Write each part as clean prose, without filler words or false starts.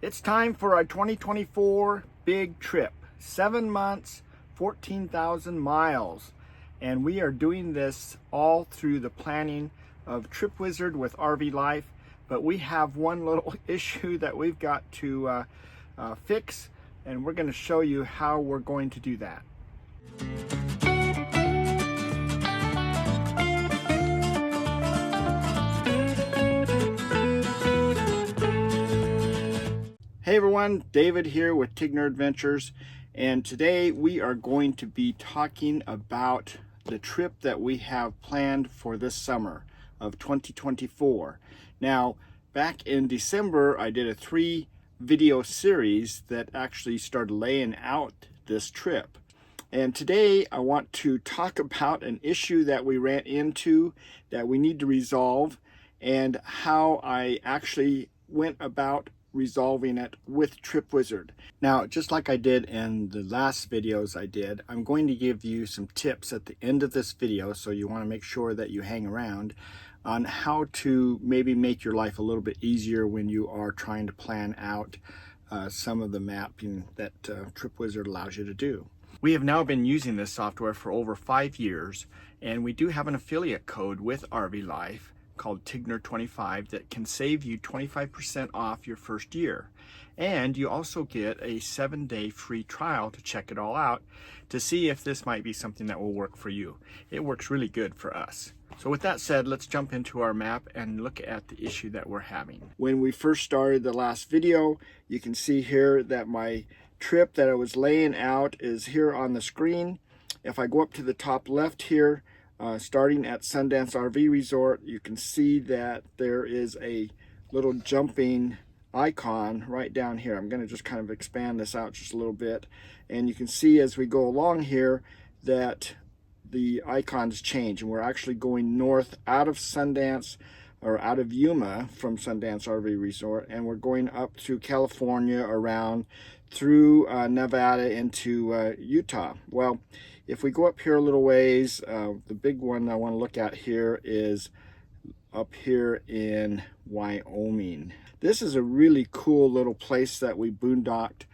It's time for our 2024 big trip. 7 months, 14,000 miles. And we are doing this all through the planning of Trip Wizard with RV Life. But we have one little issue that we've got to fix, and we're going to show you how we're going to do that. Hey everyone, David here with Tigner Adventures, and today we are going to be talking about the trip that we have planned for this summer of 2024. Now, back in December, I did a 3-video series that actually started laying out this trip. And today I want to talk about an issue that we ran into that we need to resolve, and how I actually went about resolving it with Trip Wizard. Now, just like I did in the last videos I did, I'm going to give you some tips at the end of this video, so you want to make sure that you hang around, on how to maybe make your life a little bit easier when you are trying to plan out some of the mapping that Trip Wizard allows you to do. We have now been using this software for over 5 years, and we do have an affiliate code with RV Life called Tigner25 that can save you 25% off your first year. And you also get a 7-day free trial to check it all out to see if this might be something that will work for you. It works really good for us. So with that said, let's jump into our map and look at the issue that we're having. When we first started the last video, you can see here that my trip that I was laying out is here on the screen. If I go up to the top left here, starting at Sundance RV Resort, you can see that there is a little jumping icon right down here. I'm going to just kind of expand this out just a little bit, and you can see as we go along here that the icons change, and we're actually going north out of Sundance, or out of Yuma from Sundance RV Resort, and we're going up to California, around through Nevada into Utah. Well, if we go up here a little ways, the big one I want to look at here is up here in Wyoming. This is a really cool little place that we boondocked.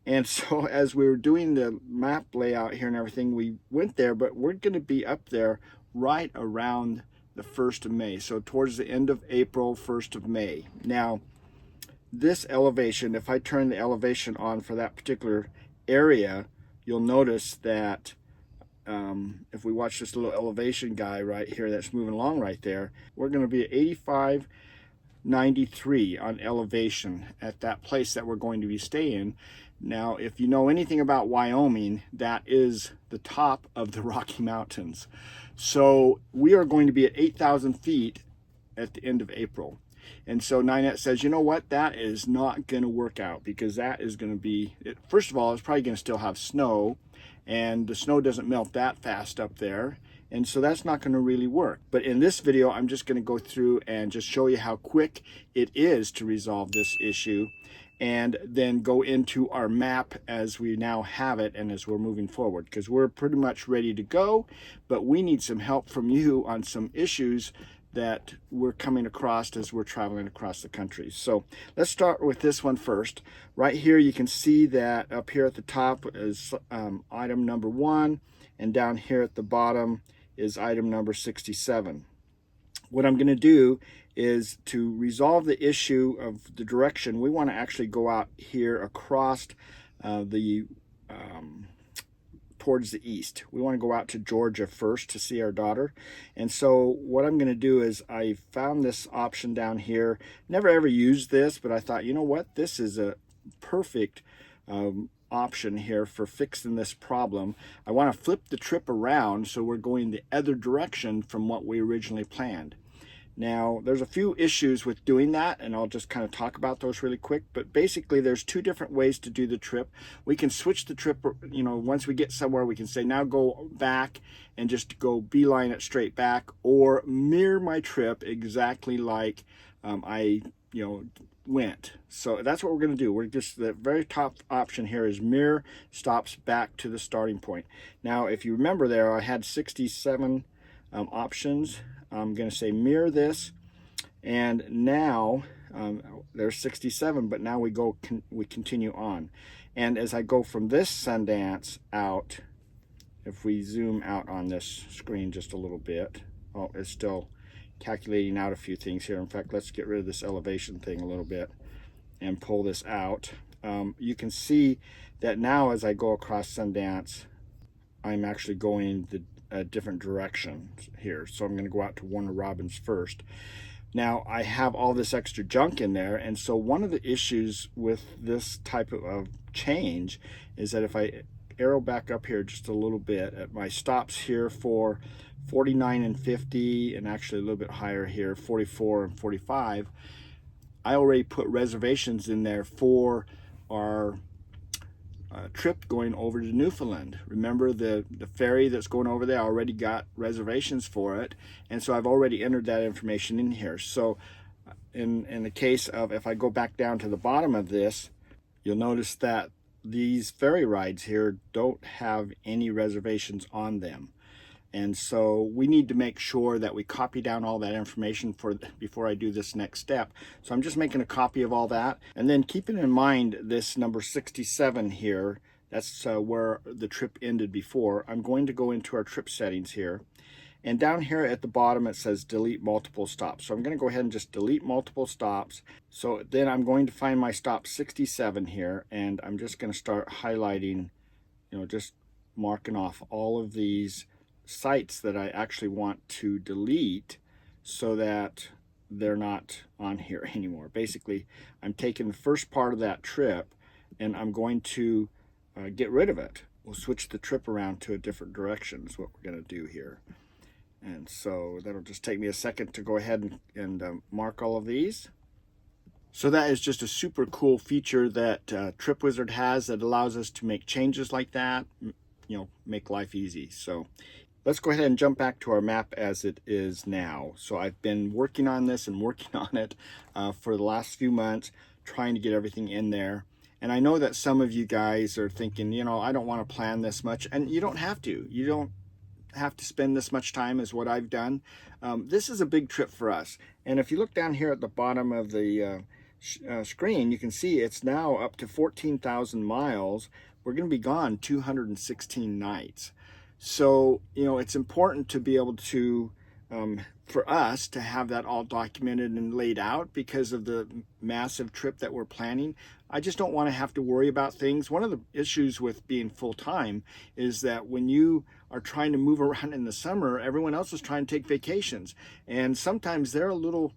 And so as we were doing the map layout here and everything, we went there, but we're going to be up there right around the 1st of May. So towards the end of April, 1st of May. Now, this elevation, if I turn the elevation on for that particular area, you'll notice that if we watch this little elevation guy right here that's moving along right there, we're going to be at 8593 on elevation at that place that we're going to be staying. Now, if you know anything about Wyoming, that is the top of the Rocky Mountains. So we are going to be at 8,000 feet at the end of April. And so Ninette says, you know what, that is not going to work out, because that is going to be, first of all, it's probably going to still have snow, and the snow doesn't melt that fast up there. And so that's not going to really work. But in this video, I'm just going to go through and just show you how quick it is to resolve this issue, and then go into our map as we now have it and as we're moving forward, because we're pretty much ready to go, but we need some help from you on some issues that we're coming across as we're traveling across the country. So let's start with this one first. Right here you can see that up here at the top is item number 1, and down here at the bottom is item number 67. What I'm going to do is, to resolve the issue of the direction, we want to actually go out here across towards the east. We want to go out to Georgia first to see our daughter. And so what I'm going to do is, I found this option down here. Never ever used this, but I thought, you know what, this is a perfect option here for fixing this problem. I want to flip the trip around so we're going the other direction from what we originally planned. Now, there's a few issues with doing that, and I'll just kind of talk about those really quick. But basically, there's 2 different ways to do the trip. We can switch the trip, you know, once we get somewhere, we can say, now go back and just go beeline it straight back, or mirror my trip exactly like I went. So that's what we're going to do. We're just, the very top option here is mirror stops back to the starting point. Now, if you remember there, I had 67 options. I'm going to say mirror this, and now There's 67, but now we continue on. And as I go from this Sundance out, if we zoom out on this screen just a little bit, oh, it's still calculating out a few things here. In fact, let's get rid of this elevation thing a little bit and pull this out. You can see that now as I go across Sundance, I'm actually going a different direction here. So I'm going to go out to Warner Robins first. Now I have all this extra junk in there, and so one of the issues with this type of change is that if I arrow back up here just a little bit at my stops here for 49 and 50, and actually a little bit higher here, 44 and 45, I already put reservations in there for our trip going over to Newfoundland. Remember the ferry that's going over there, I already got reservations for it, and so I've already entered that information in here. So in the case of, if I go back down to the bottom of this, you'll notice that these ferry rides here don't have any reservations on them. And so we need to make sure that we copy down all that information before I do this next step. So I'm just making a copy of all that. And then keeping in mind this number 67 here, that's where the trip ended before. I'm going to go into our trip settings here. And down here at the bottom it says delete multiple stops. So I'm going to go ahead and just delete multiple stops. So then I'm going to find my stop 67 here, and I'm just going to start highlighting, just marking off all of these sites that I actually want to delete so that they're not on here anymore. Basically, I'm taking the first part of that trip and I'm going to get rid of it. We'll switch the trip around to a different direction is what we're going to do here. And so that'll just take me a second to go ahead and mark all of these. So that is just a super cool feature that TripWizard has that allows us to make changes like that, make life easy. So let's go ahead and jump back to our map as it is now. So I've been working on this and working on it for the last few months, trying to get everything in there. And I know that some of you guys are thinking, I don't want to plan this much, and you don't have to. You don't have to spend this much time as what I've done. This is a big trip for us. And if you look down here at the bottom of the screen, you can see it's now up to 14,000 miles. We're going to be gone 216 nights. So, it's important to be able to, for us to have that all documented and laid out because of the massive trip that we're planning. I just don't want to have to worry about things. One of the issues with being full-time is that when you are trying to move around in the summer, everyone else is trying to take vacations. And sometimes they're a little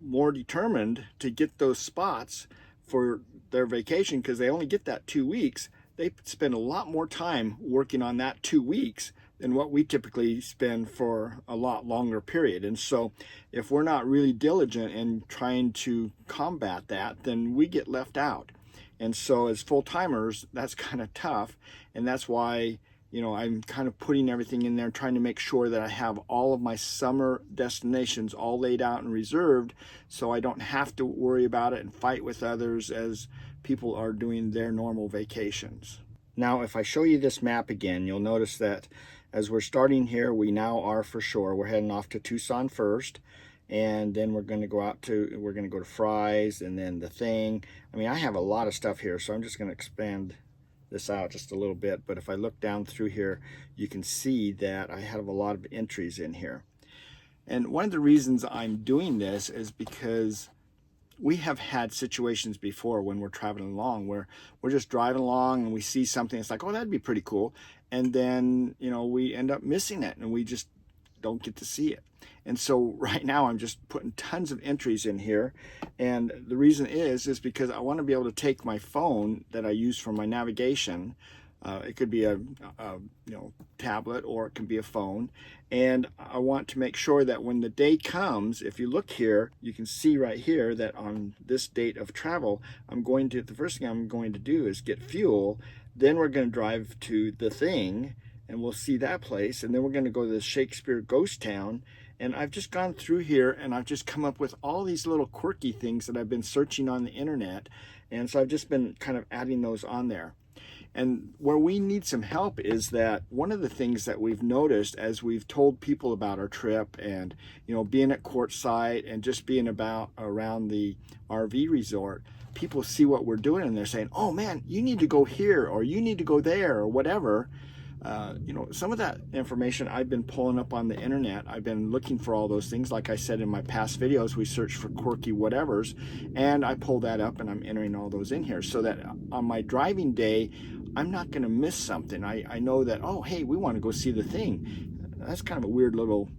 more determined to get those spots for their vacation because they only get that 2 weeks. They spend a lot more time working on that 2 weeks than what we typically spend for a lot longer period. And so if we're not really diligent in trying to combat that, then we get left out. And so as full-timers, that's kind of tough. And that's why, I'm kind of putting everything in there, trying to make sure that I have all of my summer destinations all laid out and reserved so I don't have to worry about it and fight with others as people are doing their normal vacations. Now, if I show you this map again, you'll notice that as we're starting here, we now are for shore. We're heading off to Tucson first, and then we're going to go to Fry's, and then the Thing. I mean, I have a lot of stuff here, so I'm just going to expand this out just a little bit. But if I look down through here, you can see that I have a lot of entries in here. And one of the reasons I'm doing this is because we have had situations before when we're traveling along where we're just driving along and we see something, it's like, oh, that'd be pretty cool. And then, we end up missing it and we just don't get to see it. And so right now I'm just putting tons of entries in here. And the reason is because I want to be able to take my phone that I use for my navigation. It could be a tablet, or it can be a phone. And I want to make sure that when the day comes, if you look here, you can see right here that on this date of travel, the first thing I'm going to do is get fuel. Then we're going to drive to the Thing and we'll see that place. And then we're going to go to the Shakespeare Ghost Town. And I've just gone through here and I've just come up with all these little quirky things that I've been searching on the internet. And so I've just been kind of adding those on there. And where we need some help is that one of the things that we've noticed as we've told people about our trip and, being at Quartzsite and just being around the RV resort, people see what we're doing and they're saying, oh man, you need to go here or you need to go there or whatever. Some of that information I've been pulling up on the internet. I've been looking for all those things. Like I said in my past videos, we search for quirky whatevers, and I pull that up and I'm entering all those in here so that on my driving day, I'm not going to miss something. I know that, oh, hey, we want to go see the thing. That's kind of a weird little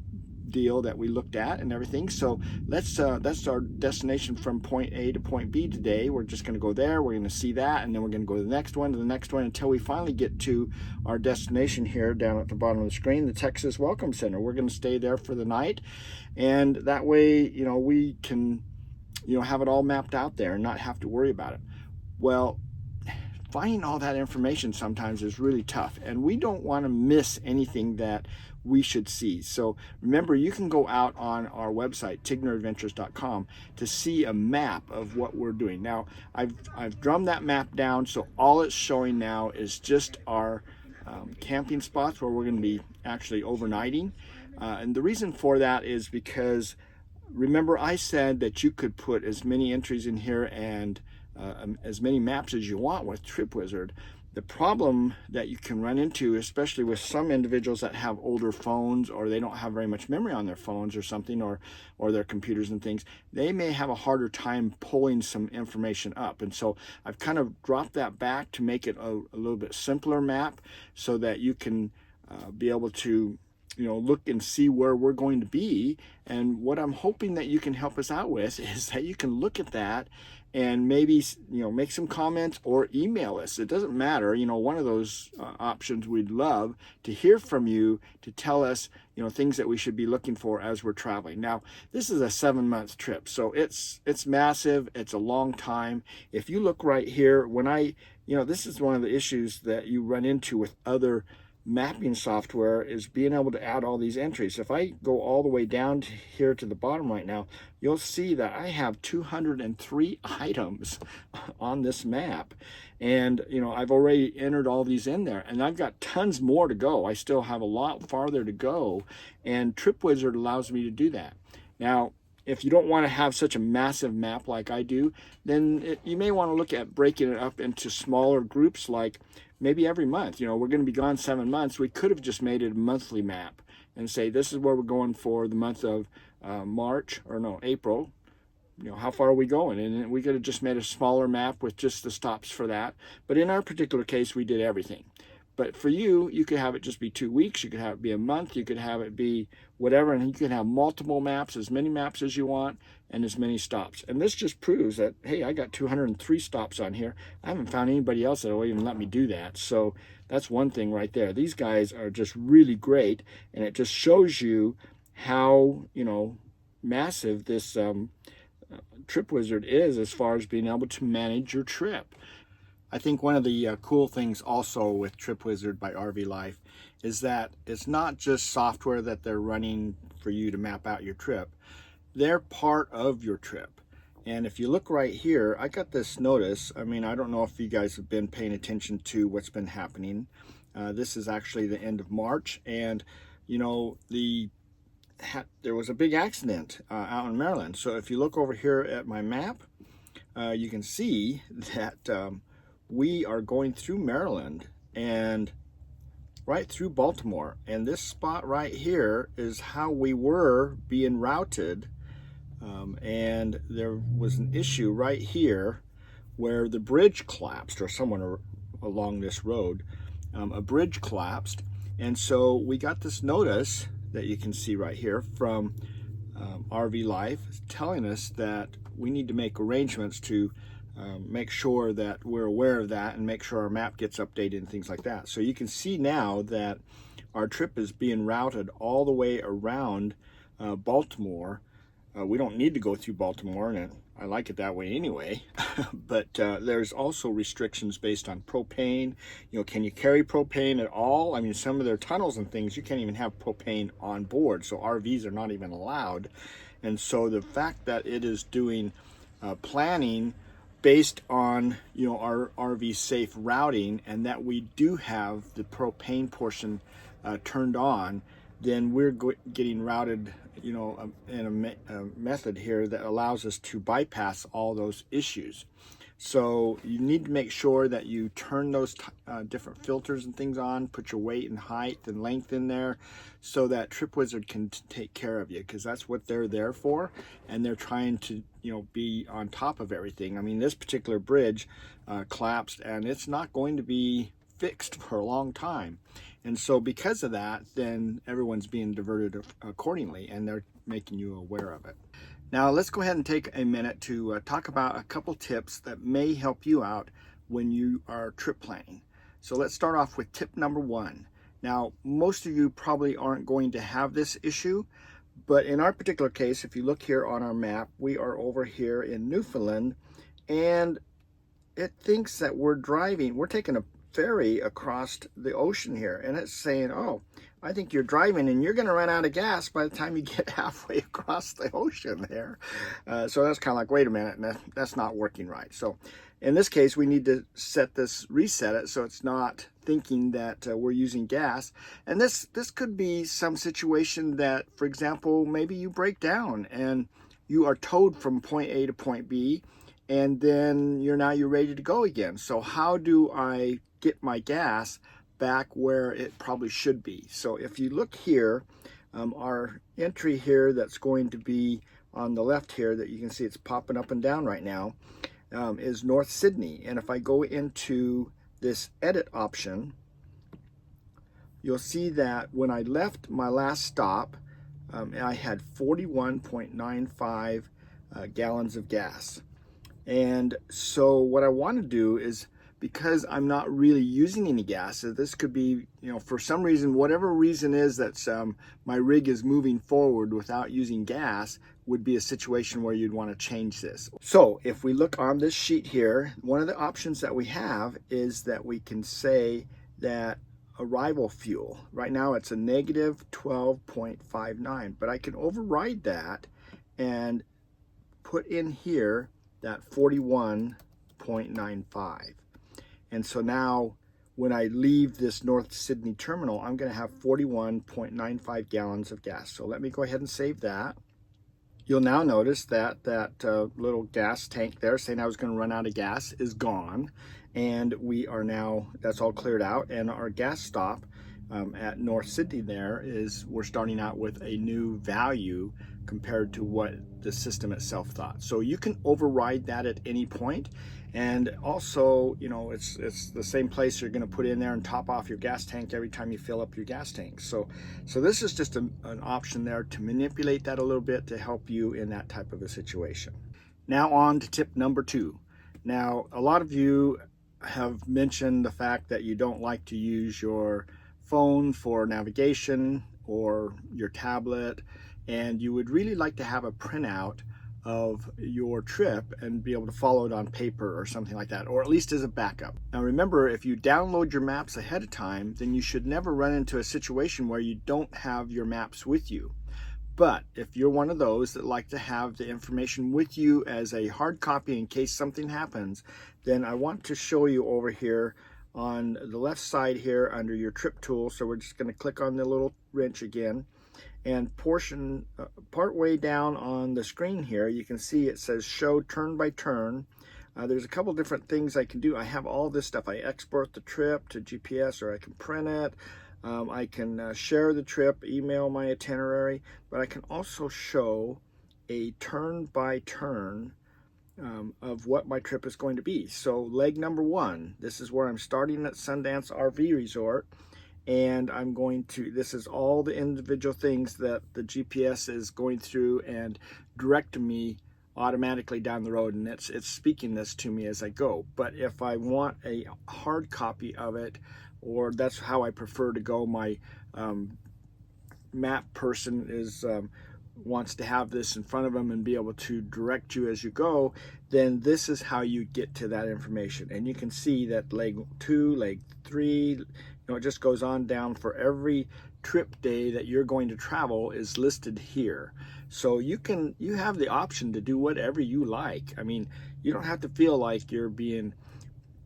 deal that we looked at and everything. So that's our destination from point A to point B today. We're just going to go there, we're going to see that, and then we're going to go to the next one, until we finally get to our destination here down at the bottom of the screen, the Texas Welcome Center. We're going to stay there for the night, and that way we can have it all mapped out there and not have to worry about it. Well, finding all that information sometimes is really tough, and we don't want to miss anything that we should see. So remember, you can go out on our website, tigneradventures.com, to see a map of what we're doing. Now, I've drummed that map down, so all it's showing now is just our camping spots where we're going to be actually overnighting. And the reason for that is because, remember, I said that you could put as many entries in here and as many maps as you want with TripWizard. The problem that you can run into, especially with some individuals that have older phones or they don't have very much memory on their phones or something, or their computers and things, they may have a harder time pulling some information up. And so I've kind of dropped that back to make it a little bit simpler map so that you can be able to look and see where we're going to be. And what I'm hoping that you can help us out with is that you can look at that and maybe make some comments or email us. It doesn't matter. One of those options, we'd love to hear from you to tell us things that we should be looking for as we're traveling. Now, this is a 7-month trip, so it's massive. It's a long time. If you look right here, this is one of the issues that you run into with other mapping software, is being able to add all these entries. If I go all the way down to here to the bottom right now, you'll see that I have 203 items on this map, and I've already entered all these in there, and I've got tons more to go. I still have a lot farther to go, and TripWizard allows me to do that. Now, if you don't want to have such a massive map like I do, then you may want to look at breaking it up into smaller groups, like maybe every month. We're going to be gone 7 months. We could have just made it a monthly map and say, this is where we're going for the month of April. How far are we going? And we could have just made a smaller map with just the stops for that. But in our particular case, we did everything. But for you, you could have it just be 2 weeks. You could have it be a month. You could have it be whatever. And you can have multiple maps, as many maps as you want, and as many stops. And this just proves that, hey, I got 203 stops on here. I haven't found anybody else that will even let me do that. So that's one thing right there. These guys are just really great. And it just shows you how, massive this TripWizard is as far as being able to manage your trip. I think one of the cool things also with TripWizard by RV Life is that it's not just software that they're running for you to map out your trip. They're part of your trip. And if you look right here, I got this notice. I don't know if you guys have been paying attention to what's been happening. This is actually the end of March, and there was a big accident out in Maryland. So if you look over here at my map, you can see that we are going through Maryland and right through Baltimore. And this spot right here is how we were being routed. And there was an issue right here where the bridge collapsed, or someone along this road, a bridge collapsed. And so we got this notice that you can see right here from RV Life telling us that we need to make arrangements to make sure that we're aware of that and make sure our map gets updated and things like that. So you can see now that our trip is being routed all the way around Baltimore. We don't need to go through Baltimore, and I like it that way anyway. But there's also restrictions based on propane. Can you carry propane at all? Some of their tunnels and things, you can't even have propane on board, so RVs are not even allowed. And so the fact that it is doing planning based on, you know, our RV safe routing, and that we do have the propane portion turned on, then we're getting routed, you know, in a method here that allows us to bypass all those issues. So you need to make sure that you turn those different filters and things on, put your weight and height and length in there so that TripWizard can take care of you, because that's what they're there for, and they're trying to, you know, be on top of everything. I mean, this particular bridge collapsed, and it's not going to be fixed for a long time. And so because of that, then everyone's being diverted accordingly, and they're making you aware of it. Now let's go ahead and take a minute to talk about a couple tips that may help you out when you are trip planning. So let's start off with tip number 1. Now, most of you probably aren't going to have this issue, but in our particular case, if you look here on our map, we are over here in Newfoundland, and it thinks that we're taking a ferry across the ocean here, and it's saying, oh, I think you're driving and you're going to run out of gas by the time you get halfway across the ocean there. So that's kind of like, wait a minute, that's not working right. So in this case, we need to reset it so it's not thinking that we're using gas. And this could be some situation that, for example, maybe you break down and you are towed from point A to point B, and then you're ready to go again. So how do I get my gas back where it probably should be? So if you look here, our entry here that's going to be on the left here, that you can see it's popping up and down right now, is North Sydney. And if I go into this edit option, you'll see that when I left my last stop, I had 41.95 gallons of gas. And so what I want to do is, because I'm not really using any gas, so this could be, you know, for some reason, whatever reason is that my rig is moving forward without using gas, would be a situation where you'd want to change this. So if we look on this sheet here, one of the options that we have is that we can say that arrival fuel, right now it's a negative 12.59, but I can override that and put in here that 41.95. And so now when I leave this North Sydney terminal, I'm going to have 41.95 gallons of gas. So let me go ahead and save that. You'll now notice that little gas tank there saying I was going to run out of gas is gone. And we are now, that's all cleared out. And our gas stop at North Sydney there we're starting out with a new value compared to what the system itself thought. So you can override that at any point. And also, you know, it's the same place you're going to put in there and top off your gas tank every time you fill up your gas tank. So this is just an option there to manipulate that a little bit to help you in that type of a situation. Now on to tip number 2. Now, a lot of you have mentioned the fact that you don't like to use your phone for navigation or your tablet, and you would really like to have a printout of your trip and be able to follow it on paper or something like that, or at least as a backup. Now remember, if you download your maps ahead of time, then you should never run into a situation where you don't have your maps with you. But if you're one of those that like to have the information with you as a hard copy in case something happens, then I want to show you over here on the left side here under your trip tool. So we're just going to click on the little wrench again, and part way down on the screen here, you can see it says show turn by turn. There's a couple different things I can do. I have all this stuff. I export the trip to GPS, or I can print it. I can share the trip, email my itinerary, but I can also show a turn by turn of what my trip is going to be. So leg number 1, this is where I'm starting at Sundance RV Resort, and I'm going to, this is all the individual things that the GPS is going through and directing me automatically down the road, and it's speaking this to me as I go. But if I want a hard copy of it, or that's how I prefer to go, my map person wants to have this in front of them and be able to direct you as you go, then this is how you get to that information. And you can see that leg 2, leg 3, it just goes on down for every trip day that you're going to travel is listed here. So you have the option to do whatever you like. I mean, you don't have to feel like you're being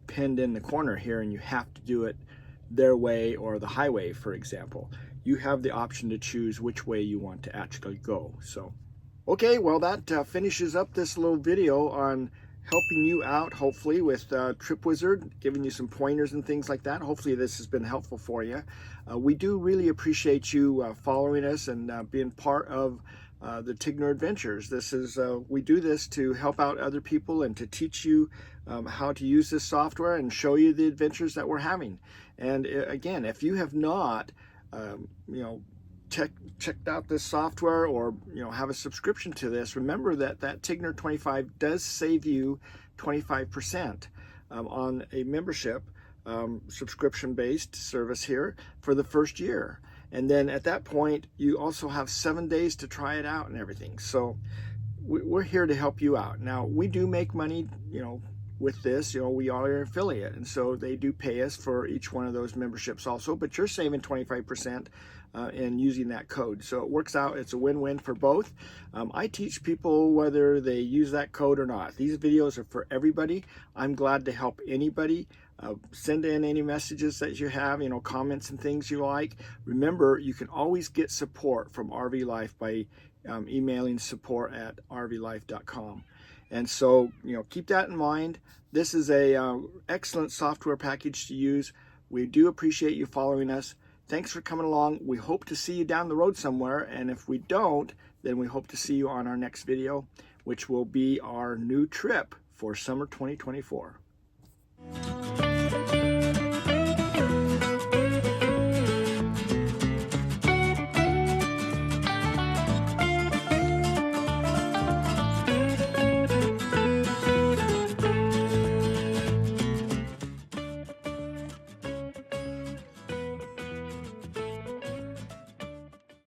pinned in the corner here and you have to do it their way or the highway, for example. You have the option to choose which way you want to actually go. So, okay, well, that finishes up this little video on helping you out, hopefully, with Trip Wizard, giving you some pointers and things like that. Hopefully this has been helpful for you. We do really appreciate you following us and being part of the Tigner Adventures. This is we do this to help out other people and to teach you how to use this software and show you the adventures that we're having. And again, if you have not, checked out this software or have a subscription to this, remember that Tigner 25 does save you 25% on a membership subscription-based service here for the first year. And then at that point, you also have 7 days to try it out and everything. So we're here to help you out. Now, we do make money, with this. We are an affiliate, and so they do pay us for each one of those memberships also, but you're saving 25% in using that code. So it works out, it's a win-win for both. I teach people whether they use that code or not. These videos are for everybody. I'm glad to help anybody. Send in any messages that you have, comments and things you like. Remember, you can always get support from RV Life by emailing support@rvlife.com. And so, keep that in mind. This is a excellent software package to use. We do appreciate you following us. Thanks for coming along. We hope to see you down the road somewhere. And if we don't, then we hope to see you on our next video, which will be our new trip for summer 2024.